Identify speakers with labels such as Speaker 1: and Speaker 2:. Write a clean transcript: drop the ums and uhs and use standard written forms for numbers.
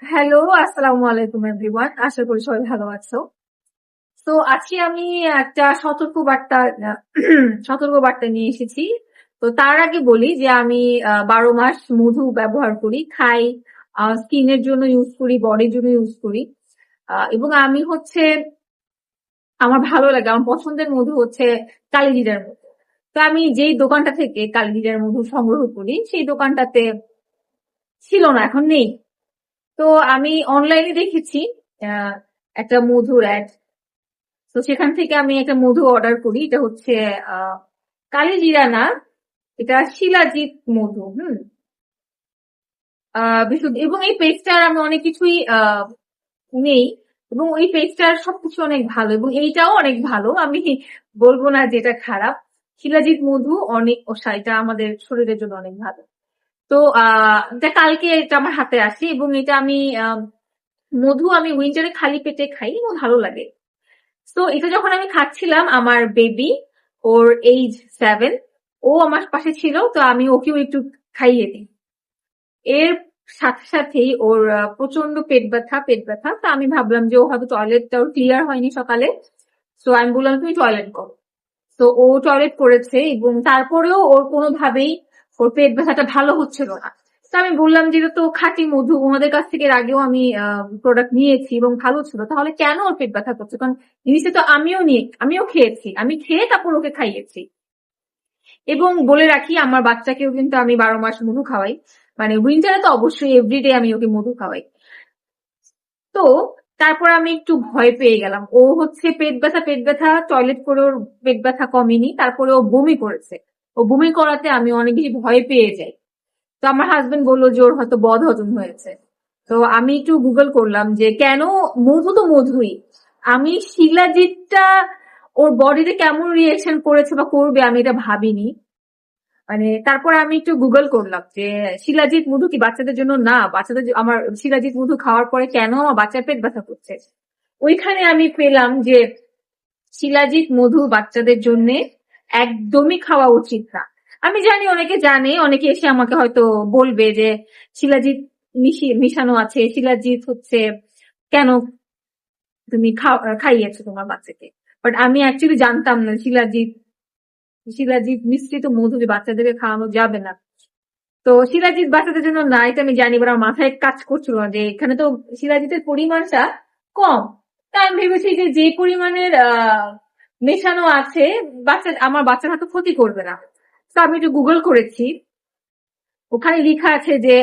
Speaker 1: Hello, আসসালামু আলাইকুম everyone. আশা করি সবাই ভালো আছো। তো আজকে আমি একটা সতর্ক বার্তা নিয়ে এসেছি। তো তার আগে বলি যে আমি 12 মাস মধু ব্যবহার করি, খাই, স্কিনের জন্য ইউজ করি, বডির জন্য ইউজ করি। এবং আমি হচ্ছে আমার ভালো লাগে, আমার পছন্দের মধু হচ্ছে কালিজিরার মধু। তো আমি যেই দোকানটা থেকে কালিজিরার মধু সংগ্রহ করি সেই দোকানটাতে ছিল না, এখন নেই। তো আমি অনলাইনে দেখেছি আহ, একটা মধুর অ্যাড। তো সেখান থেকে আমি একটা মধু অর্ডার করি। এটা হচ্ছে আহ কালিজিরা না, এটা শিলাজিৎ মধু। বিশুদ্ধ, এবং এই পেস্টটার আমি অনেক কিছুই নেই, এবং এই পেস্টটার সবকিছু অনেক ভালো, এবং এইটাও অনেক ভালো। আমি বলবো না যে এটা খারাপ। শিলাজিৎ মধু অনেক এটা আমাদের শরীরের জন্য অনেক ভালো। তো এটা কালকে এটা আমার হাতে আসে, এবং এটা আমি মধু আমি উইন্টারে খালি পেটে খাই এবং ভালো লাগে। তো এটা যখন আমি খাচ্ছিলাম, আমার বেবি, ওর এইজ 7, ও আমার পাশে ছিল, তো আমি ওকেও একটু খাইয়ে দিই। এর সাথে সাথেই ওর প্রচন্ড পেট ব্যথা। তো আমি ভাবলাম যে ও হয়তো টয়লেটটাও ক্লিয়ার হয়নি সকালে। তো আমি বললাম তুমি টয়লেট করো। তো ও টয়লেট করেছে, এবং তারপরেও ওর কোনোভাবেই ওর পেট ব্যথাটা ভালো হচ্ছিল না। তো আমি বললাম যে এটা তো খাঁটি মধু, ওনাদের কাছ থেকে এর আগেও আমি প্রোডাক্ট নিয়েছি এবং ভালো ছিল, তাহলে কেন ওর পেট ব্যথা করছে? কারণ জিনিসটা তো আমিও খেয়েছি, আমি খেয়ে তারপর ওকে খাইয়েছি। এবং বলে রাখি, আমার বাচ্চাকেও কিন্তু আমি 12 মাস মধু খাওয়াই। মানে উইন্টারে তো অবশ্যই এভরিডে আমি ওকে মধু খাওয়াই। তো তারপর আমি একটু ভয় পেয়ে গেলাম। ও হচ্ছে পেট ব্যথা টয়লেট করে ওর পেট ব্যথা কমেনি, তারপরে ও বমি করেছে। ও বমি করাতে আমি অনেক বেশি ভয় পেয়ে যাই। তো আমার হাজবেন্ড বললো যে ওর হয়তো বদহজম হয়েছে। তো আমি একটু গুগল করলাম যে কেন, মধু তো মধুই। আমি শিলাজিৎটা ওর বডিতে কেমন রিয়েকশন করেছে বা করবে আমি এটা ভাবিনি। মানে তারপর আমি একটু গুগল করলাম যে শিলাজিৎ মধু কি বাচ্চাদের জন্য না, আমার শিলাজিৎ মধু খাওয়ার পরে কেন আমার বাচ্চার পেট ব্যথা করছে। ওইখানে আমি পেলাম যে শিলাজিৎ মধু বাচ্চাদের জন্য একদমই খাওয়া উচিত না। আমি জানি অনেকে জানে, অনেকে এসে আমাকে হয়তো বলবে যে শিলাজিৎ মিশানো আছে, শিলাজিৎ হচ্ছে কেন তুমি খাইয়েছো তোমার বাচ্চাকে। বাট আমি অ্যাকচুয়ালি জানতাম না শিলাজিৎ শিলাজিৎ মিশ্রিত মধু যে বাচ্চাদেরকে খাওয়ানো যাবে না। তো শিলাজিৎ বাচ্চাদের জন্য না, এটা আমি জানি, এবার আমার মাথায় কাজ করছিল না যে এখানে তো শিলাজিতের পরিমাণটা কম। তা আমি ভেবেছি যে যে পরিমাণের মেশানো আছে, আমার বাচ্চার হয়তো ক্ষতি করবে না। তো আমি একটু গুগল করেছি, ওখানে লেখা আছে যে